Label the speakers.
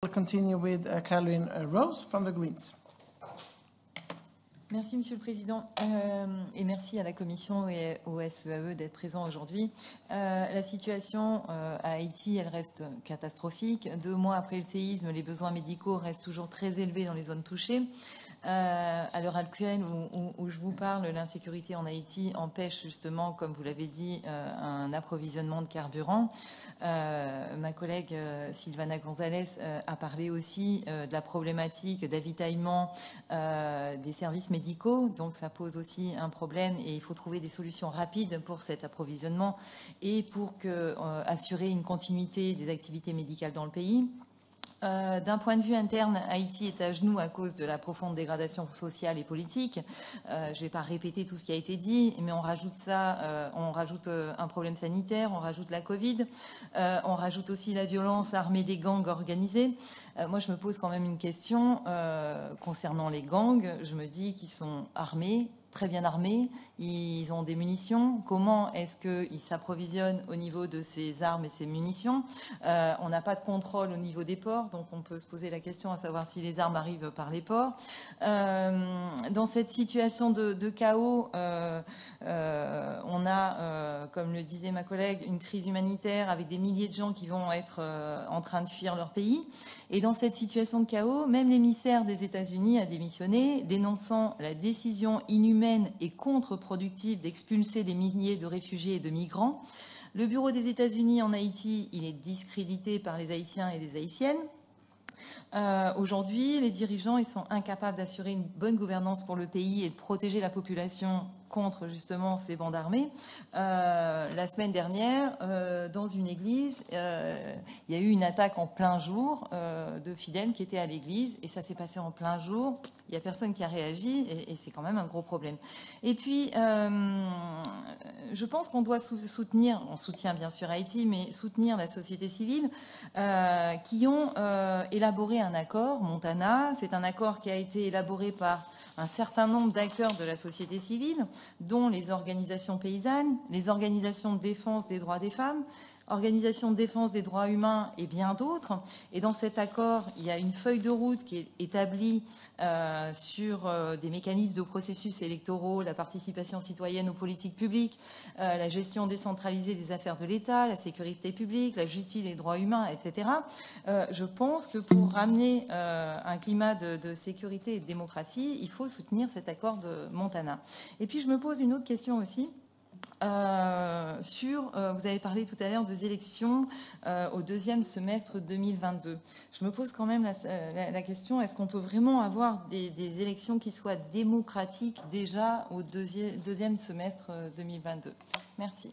Speaker 1: We'll continue with Caroline Rose from the Greens.
Speaker 2: Merci Monsieur le Président et merci à la Commission et au SEAE d'être présents aujourd'hui. La situation à Haïti, elle reste catastrophique. 2 mois après le séisme, les besoins médicaux restent toujours très élevés dans les zones touchées. À l'heure actuelle où je vous parle, l'insécurité en Haïti empêche justement, comme vous l'avez dit, un approvisionnement de carburant. Ma collègue Sylvana González a parlé aussi de la problématique d'avitaillement des services médicaux. Donc ça pose aussi un problème et il faut trouver des solutions rapides pour cet approvisionnement et pour assurer une continuité des activités médicales dans le pays. D'un point de vue interne, Haïti est à genoux à cause de la profonde dégradation sociale et politique. Je ne vais pas répéter tout ce qui a été dit, mais on rajoute ça, on rajoute un problème sanitaire, on rajoute la Covid, on rajoute aussi la violence armée des gangs organisés. Moi, je me pose quand même une question concernant les gangs. Je me dis qu'ils sont armés, très bien armés, ils ont des munitions. Comment est-ce qu'ils s'approvisionnent au niveau de ces armes et ces munitions? On n'a pas de contrôle au niveau des ports, donc on peut se poser la question à savoir si les armes arrivent par les ports. Dans cette situation de chaos, on a, comme le disait ma collègue, une crise humanitaire avec des milliers de gens qui vont être en train de fuir leur pays. Et dans cette situation de chaos, même l'émissaire des États-Unis a démissionné, dénonçant la décision inhumaine et contre-productive d'expulser des milliers de réfugiés et de migrants. Le bureau des États-Unis en Haïti, il est discrédité par les Haïtiens et les Haïtiennes. Aujourd'hui, les dirigeants ils sont incapables d'assurer une bonne gouvernance pour le pays et de protéger la population contre justement ces bandes armées. La semaine dernière, dans une église, il y a eu une attaque en plein jour de fidèles qui étaient à l'église et ça s'est passé en plein jour. Il n'y a personne qui a réagi et c'est quand même un gros problème. Et puis, je pense qu'on doit soutenir, on soutient bien sûr Haïti, mais soutenir la société civile qui ont élaboré un accord, Montana. C'est un accord qui a été élaboré par un certain nombre d'acteurs de la société civile, dont les organisations paysannes, les organisations de défense des droits des femmes, organisations de défense des droits humains et bien d'autres. Et dans cet accord, il y a une feuille de route qui est établie sur des mécanismes de processus électoraux, la participation citoyenne aux politiques publiques, la gestion décentralisée des affaires de l'État, la sécurité publique, la justice, les droits humains, etc. Je pense que pour ramener un climat de sécurité et de démocratie, il faut soutenir cet accord de Montana. Et puis je me pose une autre question aussi. Vous avez parlé tout à l'heure des élections au 2e semestre 2022. Je me pose quand même la question, est-ce qu'on peut vraiment avoir des élections qui soient démocratiques déjà au deuxième semestre 2022? Merci.